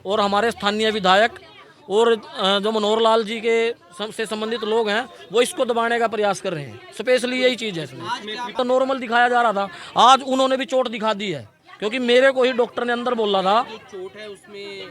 और हमारे स्थानीय विधायक और जो मनोहर लाल जी के से संबंधित लोग हैं वो इसको दबाने का प्रयास कर रहे हैं। स्पेशली यही चीज़ है इसमें। तो नॉर्मल दिखाया जा रहा था, आज उन्होंने भी चोट दिखा दी है, क्योंकि मेरे को ही डॉक्टर ने अंदर बोला था। चोट है उसमें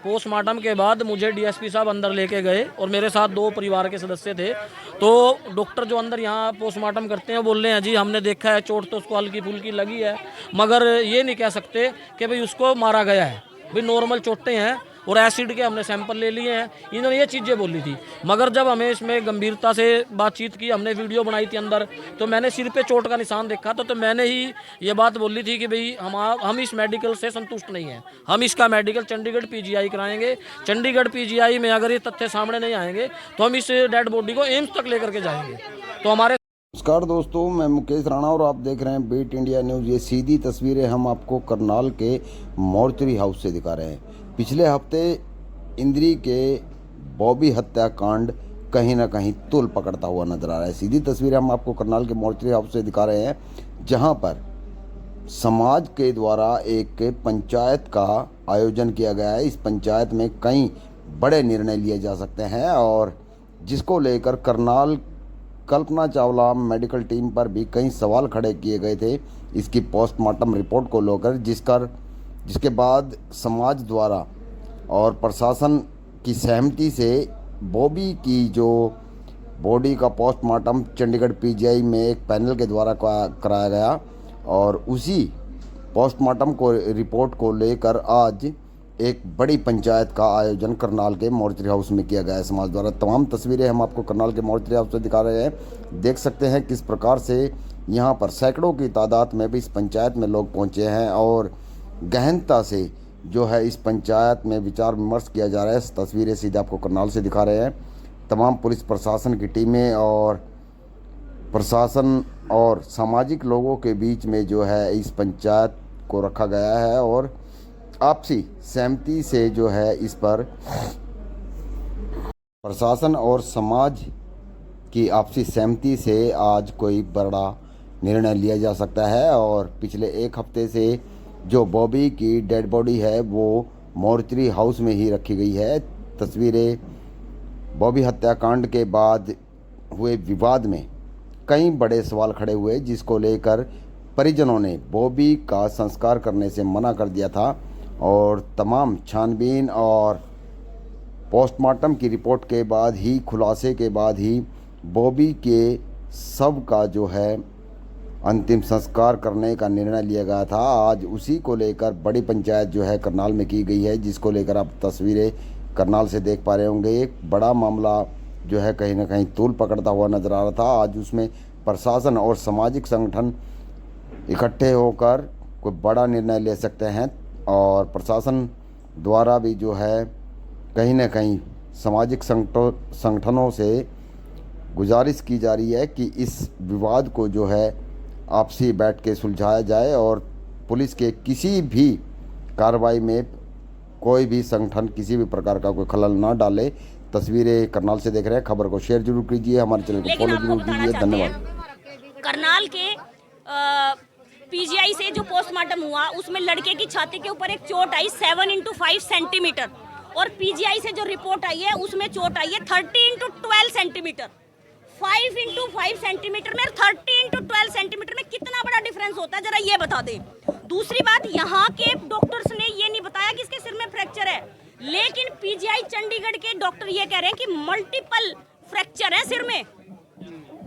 पोस्टमार्टम के बाद मुझे डीएसपी साहब अंदर लेके गए और मेरे साथ 2 परिवार के सदस्य थे। तो डॉक्टर जो अंदर यहाँ पोस्टमार्टम करते हैं बोल रहे हैं जी हमने देखा है चोट तो उसको हल्की फुल्की लगी है, मगर ये नहीं कह सकते कि भाई उसको मारा गया है। भाई नॉर्मल चोटें हैं और एसिड के हमने सैंपल ले लिए हैं, इन्होंने ये चीज़ें बोली थी। मगर जब हमें इसमें गंभीरता से बातचीत की, हमने वीडियो बनाई थी अंदर, तो मैंने सिर पे चोट का निशान देखा तो मैंने ही ये बात बोली थी कि भाई हम इस मेडिकल से संतुष्ट नहीं हैं, हम इसका मेडिकल चंडीगढ़ पीजीआई कराएंगे। चंडीगढ़ पीजीआई में अगर ये तथ्य सामने नहीं आएंगे तो हम इस डेड बॉडी को एम्स तक लेकर के जाएंगे। तो हमारे नमस्कार दोस्तों, मैं मुकेश राणा और आप देख रहे हैं बीट इंडिया न्यूज़। ये सीधी तस्वीरें हम आपको करनाल के मोर्चरी हाउस से दिखा रहे हैं। पिछले हफ्ते इंद्री के बॉबी हत्याकांड कहीं ना कहीं तूल पकड़ता हुआ नजर आ रहा है। सीधी तस्वीरें हम आपको करनाल के मोर्चरी हाउस से दिखा रहे हैं, जहां पर समाज के द्वारा एक पंचायत का आयोजन किया गया है। इस पंचायत में कई बड़े निर्णय लिए जा सकते हैं और जिसको लेकर करनाल कल्पना चावला मेडिकल टीम पर भी कई सवाल खड़े किए गए थे इसकी पोस्टमार्टम रिपोर्ट को लेकर, जिसके बाद समाज द्वारा और प्रशासन की सहमति से बॉबी की जो बॉडी का पोस्टमार्टम चंडीगढ़ पीजीआई में एक पैनल के द्वारा कराया गया और उसी पोस्टमार्टम को रिपोर्ट को लेकर आज एक बड़ी पंचायत का आयोजन करनाल के मोर्चरी हाउस में किया गया है समाज द्वारा। तमाम तस्वीरें हम आपको करनाल के मोर्चरी हाउस से दिखा रहे हैं। देख सकते हैं किस प्रकार से यहाँ पर सैकड़ों की तादाद में भी इस पंचायत में लोग पहुँचे हैं और गहनता से जो है इस पंचायत में विचार विमर्श किया जा रहा है। इस तस्वीरें सीधे आपको करनाल से दिखा रहे हैं। तमाम पुलिस प्रशासन की टीमें और प्रशासन और सामाजिक लोगों के बीच में जो है इस पंचायत को रखा गया है और आपसी सहमति से जो है इस पर प्रशासन और समाज की आपसी सहमति से आज कोई बड़ा निर्णय लिया जा सकता है। और पिछले 1 हफ्ते से जो बॉबी की डेड बॉडी है वो मोर्चरी हाउस में ही रखी गई है। तस्वीरें बॉबी हत्याकांड के बाद हुए विवाद में कई बड़े सवाल खड़े हुए, जिसको लेकर परिजनों ने बॉबी का संस्कार करने से मना कर दिया था और तमाम छानबीन और पोस्टमार्टम की रिपोर्ट के बाद ही, खुलासे के बाद ही बॉबी के शव का जो है अंतिम संस्कार करने का निर्णय लिया गया था। आज उसी को लेकर बड़ी पंचायत जो है करनाल में की गई है, जिसको लेकर आप तस्वीरें करनाल से देख पा रहे होंगे। एक बड़ा मामला जो है कहीं ना कहीं तूल पकड़ता हुआ नजर आ रहा था। आज उसमें प्रशासन और सामाजिक संगठन इकट्ठे होकर कोई बड़ा निर्णय ले सकते हैं और प्रशासन द्वारा भी जो है कहीं ना कहीं सामाजिक संगठनों से गुजारिश की जा रही है कि इस विवाद को जो है आपसी बैठ के सुलझाया जाए और पुलिस के किसी भी कार्रवाई में कोई भी संगठन किसी भी प्रकार का कोई खलल ना डाले। तस्वीरें करनाल से देख रहे हैं, खबर को शेयर जरूर कीजिए, हमारे चैनल को फॉलो जरूर कीजिए। धन्यवाद। करनाल के पीजीआई से जो पोस्टमार्टम हुआ उसमें लड़के की छाती के ऊपर एक चोट आई 7x5 सेंटीमीटर और पीजीआई से जो रिपोर्ट आई है उसमें चोट आई है 30x12 सेंटीमीटर। 5x5 सेंटीमीटर में 30x12 सेंटीमीटर में कितना बड़ा डिफरेंस होता है, जरा ये बता दें। दूसरी बात, यहाँ के डॉक्टर्स ने ये नहीं बताया कि इसके सिर में फ्रैक्चर है, लेकिन पीजीआई चंडीगढ़ के डॉक्टर ये कह रहे हैं कि मल्टीपल फ्रैक्चर है सिर में।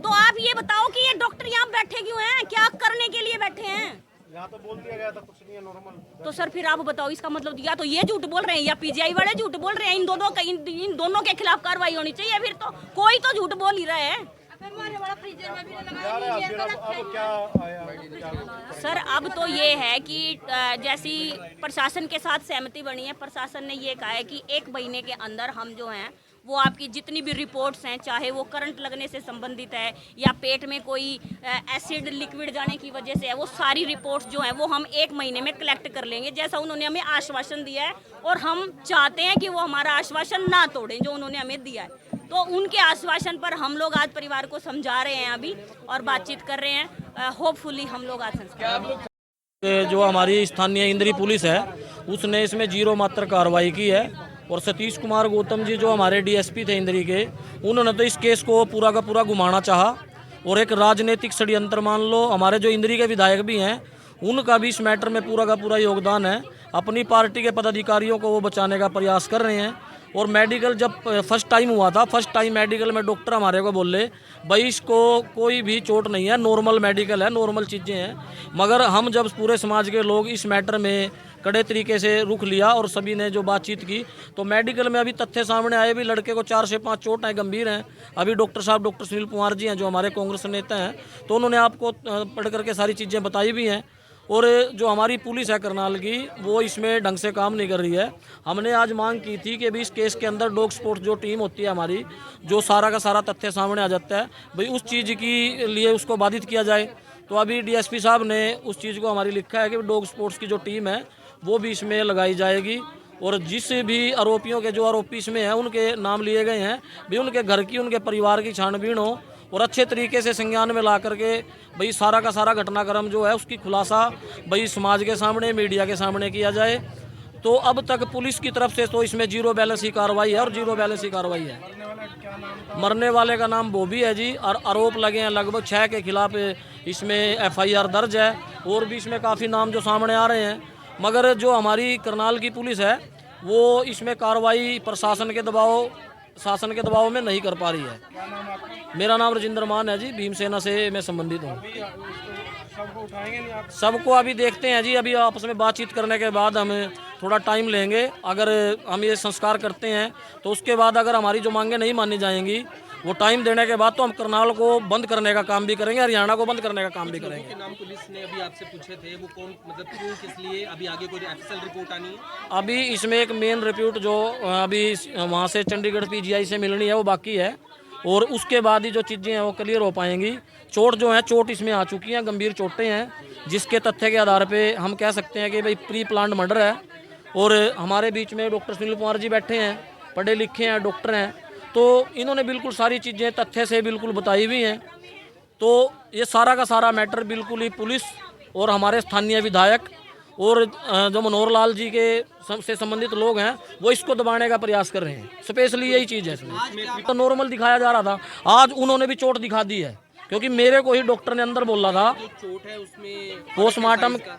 तो आप ये बताओ कि ये डॉक्टर यहाँ बैठे क्यों हैं, क्या करने के लिए बैठे हैं? यहाँ तो बोल दिया गया था कुछ नहीं है, नॉर्मल। तो सर फिर आप बताओ, इसका मतलब या तो ये झूठ बोल रहे हैं या पीजीआई वाले झूठ बोल रहे हैं। इन दोनों के खिलाफ कार्रवाई होनी चाहिए। फिर तो कोई तो झूठ बोल ही रहा है। सर अब तो ये है कि जैसी प्रशासन के साथ सहमति बनी है, प्रशासन ने ये कहा है कि 1 महीने के अंदर हम जो हैं वो आपकी जितनी भी रिपोर्ट्स हैं, चाहे वो करंट लगने से संबंधित है या पेट में कोई एसिड लिक्विड जाने की वजह से है, वो सारी रिपोर्ट्स जो हैं वो हम 1 महीने में कलेक्ट कर लेंगे, जैसा उन्होंने हमें आश्वासन दिया है। और हम चाहते हैं कि वो हमारा आश्वासन ना तोड़ें जो उन्होंने हमें दिया है। तो उनके आश्वासन पर हम लोग आज परिवार को समझा रहे हैं अभी और बातचीत कर रहे हैं। होपफुली हम लोग आज संस्कार जो हमारी स्थानीय इंद्री पुलिस है उसने इसमें जीरो मात्र कार्रवाई की है। और सतीश कुमार गौतम जी जो हमारे डीएसपी थे इंद्री के, उन्होंने तो इस केस को पूरा का पूरा घुमाना चाहा और एक राजनीतिक षड्यंत्र मान लो। हमारे जो इंद्री के विधायक भी हैं उनका भी इस मैटर में पूरा का पूरा योगदान है। अपनी पार्टी के पदाधिकारियों को वो बचाने का प्रयास कर रहे हैं। और मेडिकल जब फर्स्ट टाइम हुआ था, फर्स्ट टाइम मेडिकल में डॉक्टर हमारे को बोले भाई इसको कोई भी चोट नहीं है, नॉर्मल मेडिकल है, नॉर्मल चीज़ें हैं। मगर हम जब पूरे समाज के लोग इस मैटर में कड़े तरीके से रुख लिया और सभी ने जो बातचीत की, तो मेडिकल में अभी तथ्य सामने आए भी लड़के को 4 से 5 चोट है, गंभीर हैं। अभी डॉक्टर साहब डॉक्टर सुनील कुमार जी हैं जो हमारे कांग्रेस नेता हैं, तो उन्होंने आपको पढ़ करके सारी चीज़ें बताई भी हैं। और जो हमारी पुलिस है करनाल की, वो इसमें ढंग से काम नहीं कर रही है। हमने आज मांग की थी कि भाई इस केस के अंदर डॉग स्पोर्ट्स जो टीम होती है हमारी, जो सारा का सारा तथ्य सामने आ जाता है, भाई उस चीज़ के लिए उसको बाधित किया जाए। तो अभी डीएसपी साहब ने उस चीज़ को हमारी लिखा है कि डॉग स्पोर्ट्स की जो टीम है वो भी इसमें लगाई जाएगी। और जिस भी आरोपियों के जो आरोपी इसमें हैं उनके नाम लिए गए हैं, भी उनके घर की उनके परिवार की छानबीन हो और अच्छे तरीके से संज्ञान में ला करके भाई सारा का सारा घटनाक्रम जो है उसकी खुलासा भाई समाज के सामने, मीडिया के सामने किया जाए। तो अब तक पुलिस की तरफ से तो इसमें जीरो बैलेंस ही कार्रवाई है और जीरो बैलेंस ही कार्रवाई है। मरने वाले का नाम बॉबी है जी, और आरोप लगे हैं लगभग 6 के खिलाफ इसमें एफआईआर दर्ज है। और भी इसमें काफ़ी नाम जो सामने आ रहे हैं, मगर जो हमारी करनाल की पुलिस है वो इसमें कार्रवाई प्रशासन के दबाव, शासन के दबाव में नहीं कर पा रही है। मेरा नाम राजेंद्र मान है जी, भीमसेना से मैं संबंधित हूँ। सबको अभी देखते हैं जी, अभी आपस में बातचीत करने के बाद हम थोड़ा टाइम लेंगे। अगर हम ये संस्कार करते हैं तो उसके बाद अगर हमारी जो मांगें नहीं मानी जाएंगी, वो टाइम देने के बाद तो हम करनाल को बंद करने का काम भी करेंगे, हरियाणा को बंद करने का काम भी करेंगे। नाम पुलिस ने अभी आपसे पूछे थे, वो कौन, मतलब क्यों, किस लिए? अभी आगे कोई ऑफिशियल रिपोर्ट आनी है? अभी इसमें एक मेन रिपोर्ट जो अभी वहाँ से चंडीगढ़ पीजीआई से मिलनी है वो बाकी है। और उसके बाद ही जो चीज़ें हैं वो क्लियर हो पाएंगी। चोट जो है, चोट इसमें आ चुकी हैं, गंभीर चोटें हैं, जिसके तथ्य के आधार पे हम कह सकते हैं कि भाई प्री प्लान्ड मर्डर है। और हमारे बीच में डॉक्टर सुनील कुमार जी बैठे हैं, पढ़े लिखे हैं, डॉक्टर हैं, तो इन्होंने बिल्कुल सारी चीज़ें तथ्य से बिल्कुल बताई हुई हैं। तो ये सारा का सारा मैटर बिल्कुल ही पुलिस और हमारे स्थानीय विधायक और जो मनोहर लाल जी के से संबंधित लोग हैं वो इसको दबाने का प्रयास कर रहे हैं। स्पेशली यही चीज़ है इसमें। तो नॉर्मल दिखाया जा रहा था, आज उन्होंने भी चोट दिखा दी है, क्योंकि मेरे को ही डॉक्टर ने अंदर बोला था। चोट है उसमें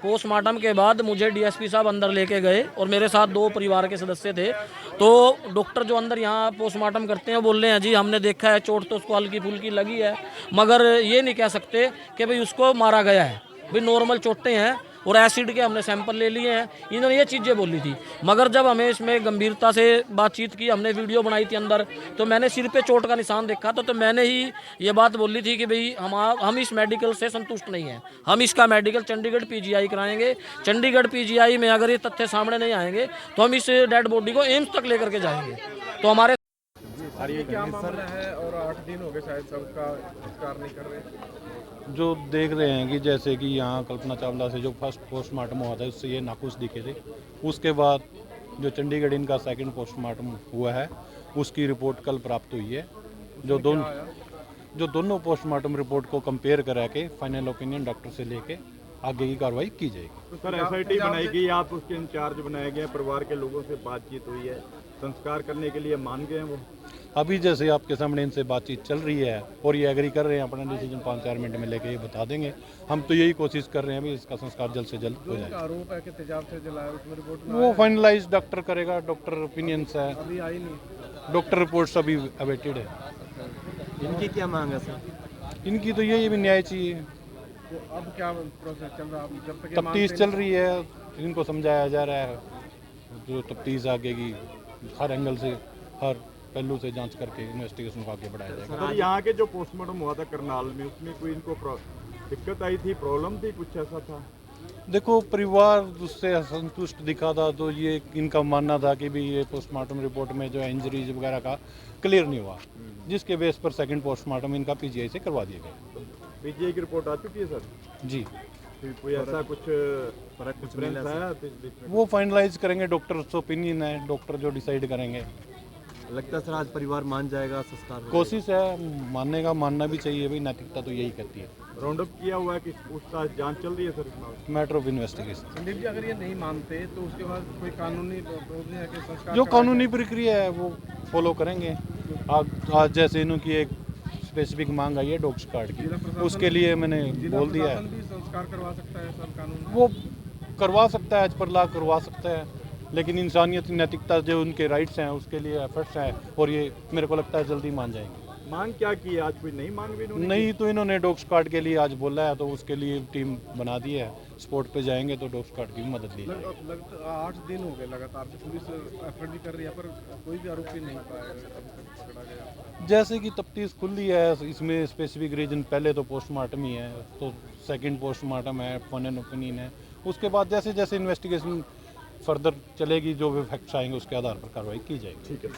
पोस्टमार्टम के बाद मुझे डीएसपी साहब अंदर लेके गए और मेरे साथ 2 परिवार के सदस्य थे। तो डॉक्टर जो अंदर यहाँ पोस्टमार्टम करते हैं बोल रहे हैं जी हमने देखा है चोट तो उसको हल्की फुल्की लगी है, मगर ये नहीं कह सकते कि भाई उसको मारा गया है। भाई नॉर्मल चोटें हैं और एसिड के हमने सैंपल ले लिए हैं, इन्होंने ये चीज़ें बोली थी। मगर जब हमें इसमें गंभीरता से बातचीत की, हमने वीडियो बनाई थी अंदर, तो मैंने सिर पे चोट का निशान देखा तो मैंने ही ये बात बोली थी कि भाई हम इस मेडिकल से संतुष्ट नहीं हैं, हम इसका मेडिकल चंडीगढ़ पीजीआई कराएंगे। चंडीगढ़ पीजीआई में अगर ये तथ्य सामने नहीं आएंगे तो हम इस डेड बॉडी को एम्स तक लेकर के जाएंगे। तो हमारे क्या मामला है? और 8 दिन हो गए शायद सबका संस्कार नहीं कर रहे। जो देख रहे हैं कि जैसे कि यहाँ कल्पना चावला से जो फर्स्ट पोस्टमार्टम हुआ था उससे ये नाखुश दिखे थे, उसके बाद जो चंडीगढ़ इनका सेकंड पोस्टमार्टम हुआ है उसकी रिपोर्ट कल प्राप्त हुई है। जो दोनों पोस्टमार्टम रिपोर्ट को कंपेयर करा के फाइनल ओपिनियन डॉक्टर से लेके आगे की कार्रवाई की जाएगी। सर एसआईटी बनाई गई, आप उसके इंचार्ज बनाए गए, परिवार के लोगों से बातचीत हुई है, संस्कार करने के लिए मान गए हैं वो? अभी जैसे आपके सामने इनसे बातचीत चल रही है और ये एग्री कर रहे हैं, अपना डिसीजन 5-4 मिनट में लेके ये बता देंगे। हम तो यही कोशिश कर रहे हैं भी इसका संस्कार जल्द से जल्द हो जाए। आरोप है कि तेजाब से जलाया, उसमें रिपोर्ट वो फाइनलाइज डॉक्टर करेगा, डॉक्टर ओपिनियंस है, अभी आई नहीं। डॉक्टर रिपोर्ट्स अभी अवेटेड है। इनकी क्या मांग है सर? इनकी तो यही भी न्याय चाहिए। तो अब क्या प्रोसेस चल रहा है? जब तक तफ्तीश चल रही है, इनको समझाया जा रहा है, जो तफ्तीश आगे की हर एंगल से, हर पहलू से जांच करके इन्वेस्टिगेशन को आगे बढ़ाया जाएगा। सर यहाँ के जो पोस्टमार्टम हुआ था करनाल में, उसमें कोई इनको दिक्कत आई थी, प्रॉब्लम थी, कुछ ऐसा था? देखो, परिवार उससे असंतुष्ट दिखा था, तो ये इनका मानना था कि भी ये पोस्टमार्टम रिपोर्ट में जो इंजरीज वगैरह का क्लियर नहीं हुआ, जिसके बेस पर सेकंड पोस्टमार्टम इनका पीजीआई से करवा दिया गया। पीजीआई की रिपोर्ट आ चुकी है सर? जी, कोई ऐसा कुछ डिफरेंस आया? वो फाइनलाइज करेंगे, डॉक्टर्स ओपिनियन है, डॉक्टर जो डिसाइड करेंगे। लगता है सर आज परिवार मान जाएगा, संस्कार कोशिश है मानने का, मानना भी चाहिए भाई, नैतिकता तो यही कहती है। राउंड अप किया हुआ है कि पूछताछ जांच चल रही है सर इस मामले matter of investigation. Sandeep ji, अगर ये नहीं मानते तो उसके बाद कोई कानूनी विरोध नहीं है कि संस्कार जो कराया कानूनी प्रक्रिया है वो फॉलो करेंगे। आज जैसे इन्होंने एक स्पेसिफिक मांग आई है डॉग्स कार्ड जिला की, प्रशासन- उसके लिए मैंने जिला बोल दिया प्रशासन है भी संस्कार करवा सकता है सर कानून में? वो करवा सकता है, एज पर लॉ करवा सकता है, लेकिन इंसानियत नैतिकता जो उनके राइट्स हैं उसके लिए एफर्ट्स हैं और ये मेरे को लगता है जल्दी मान जाएंगे। में मांग क्या की है? आज कोई नई मांग भी इन्होंने नहीं तो इन्होंने डॉग्स कार्ड के लिए आज बोला है, तो उसके लिए टीम बना दी है, स्पॉट पे जाएंगे तो डॉग्स कार्ड की भी मदद ली जाएगी। 8 दिन हो गए लगातार से पुलिस एफर्ट भी कर रही है, पर कोई भी आरोपी नहीं पाया अभी तक पकड़ा गया। जैसे कि तफ्तीश खुली है, इसमें स्पेसिफिक रीजन पहले तो पोस्टमार्टम ही है, तो सेकंड पोस्टमार्टम है, वन एंड ओपिनियन है, उसके बाद जैसे जैसे इन्वेस्टिगेशन फर्दर चलेगी, जो भी फैक्ट्स आएंगे उसके आधार पर कार्रवाई की जाएगी। ठीक है।